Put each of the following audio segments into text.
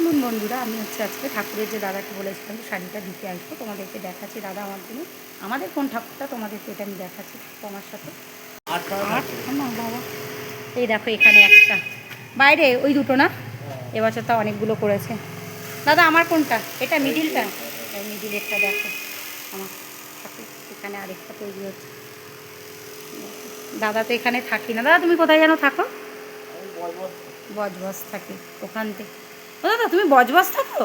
চলুন বন্ধুরা, আমি আজকে ঠাকুরের যে দাদাকে বলেছিলাম শাড়িটা দিতে আসবো, তোমাদেরকে দেখাচ্ছি। দাদা আমার জন্য আমাদের কোন ঠাকুরটা তোমাদেরকে এটা আমি দেখাচ্ছি তোমার সাথে। না বাবা, এই দেখো এখানে একটা, বাইরে ওই দুটো না, এবছর তা অনেকগুলো করেছে। দাদা আমার কোনটা? এটা মিডিলটা, মিডিলেরটা দেখো আমার ঠাকুর। এখানে আরেকটা তৈরি হচ্ছে। দাদা তো এখানে থাকি না। দাদা তুমি কোথায় যেন থাকো? বজবজ থাকি ওখান থেকে। দাদা তুমি বজবজ থাকো?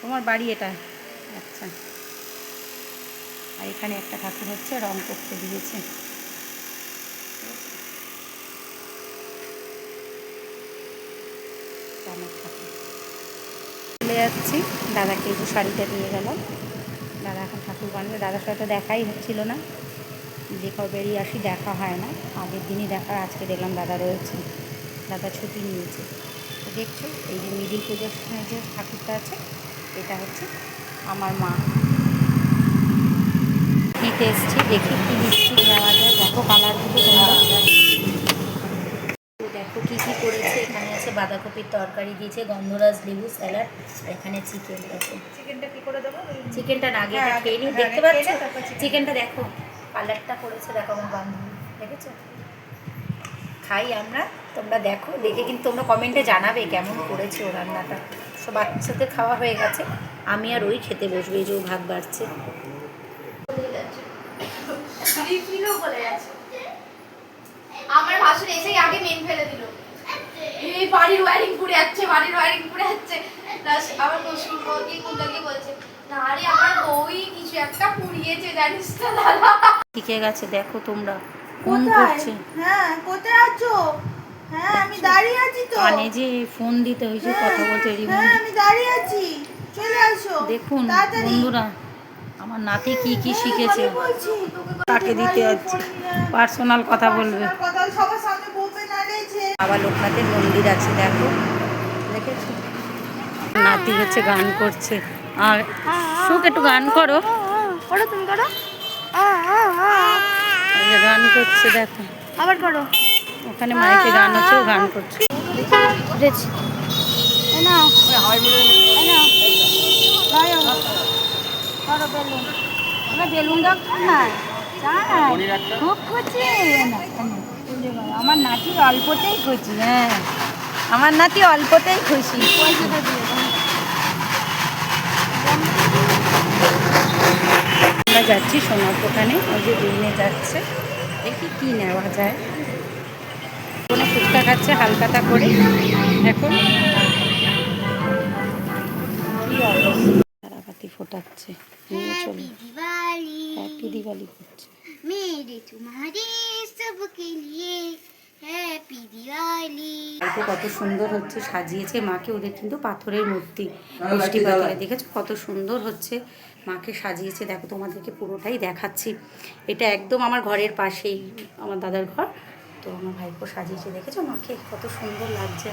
তোমার বাড়ি এটা? আচ্ছা। আর এখানে একটা ঠাকুর হচ্ছে, রং করতে দিয়েছে। চলে যাচ্ছি, দাদাকে একটু শাড়িটা দিয়ে গেলাম। দাদা এখন ঠাকুর বানাবে। দাদার সাথে দেখাই হচ্ছিল না, যে কবে বেরিয়ে আসি দেখা হয় না। আগের দিনই দেখা, আজকে দেখলাম দাদা রয়েছে। দাদা ছুটি নিয়েছে। তো দেখছো এই যে মিডিল পুজোর সময় যে ঠাকুরটা আছে, এটা হচ্ছে আমার মা। দিতে এসছি, দেখি কী লিপস্টিক নেওয়া যায়। দেখো কালারগুলো তোমরা দেখো কী কী করেছে। এখানে আছে বাঁধাকপির তরকারি দিয়েছে, গন্ধরাজ লেবু স্যালাড, আর এখানে চিকেন। দেখো চিকেনটা কী করে দেবো? চিকেনটা না আগে খেয়ে নিই, দেখতে পাচ্ছ চিকেনটা দেখো কালারটা করেছে। দেখো আমার বান্ধবী, দেখেছো? খাই আমরা, তোমরা দেখো, দেখে কিন্তু তোমরা কমেন্টে জানাবে কেমন করেছে ও রান্নাটা। সব বাচ্চাদের খাওয়া হয়ে গেছে, আমি আর ওই খেতে বসবে। এই যে ও ভাত বাড়ছে। আমার ভাষণ এসেই আগে মেন ফেলে দিল, এই বাড়ির ওয়্যারিং পুড়ে যাচ্ছে, বাড়ির ওয়্যারিং পুড়ে যাচ্ছে। আমার শ্বশুর বউকে কোনটাকে বলছে, না রে আমার বউই কিছু একটা পুড়িয়েছে জানিস তো দাদা। শিখে গেছে দেখো তোমরা ফোন করছে। হ্যাঁ কোথায় আছো? হ্যাঁ আমি দাঁড়িয়ে আছি তো। কানে যে ফোন দিতে হয়েছে, কথা বলতে হ্যাঁ আমি দাঁড়িয়ে আছি, চলে আসো। দেখুন বন্ধুরা, আমার নাতি কি কি শিখেছে। তাকে দিতে যাচ্ছে, পার্সোনাল কথা বলবে। বাবা লোকনাথের মন্দির আছে দেখো, দেখেছো? নাতি হচ্ছে গান করছে। আর সুখ একটু গান করো, করো তুমি করো, গান করছে দেখো, আবার করো। ওখানে মাইকে গান হচ্ছে, ও গান করছে। আমার নাতি অল্পতেই খুশি। হ্যাঁ আমার নাতি অল্পতেই খুশি। আমরা যাচ্ছি সোনার দোকানে, ওই যে নিয়ে যাচ্ছে, দেখি কি নেওয়া যায়। কোনো ফুচকা খাচ্ছে হালকাতা করে। এখন কি অবস্থা, তারাবাতি ফোটাচ্ছে, নিয়ে চলে হ্যাপি দিওয়ালি করছে। मेरे तुम्हारे सबके लिए हैप्पी दिवाली। কত সুন্দর হচ্ছে সাজিয়েছে মাকে। ওদের কিন্তু পাথরের মূর্তি, মিষ্টি পাথরে, দেখেছো কত সুন্দর হচ্ছে মাকে সাজিয়েছে। দেখো তোমাদেরকে পুরোটাই দেখাচ্ছি। এটা একদম আমার ঘরের পাশেই আমার দাদার ঘর। তো আমার ভাইপো সাজিয়েছে, দেখেছো মাকে কত সুন্দর লাগছে।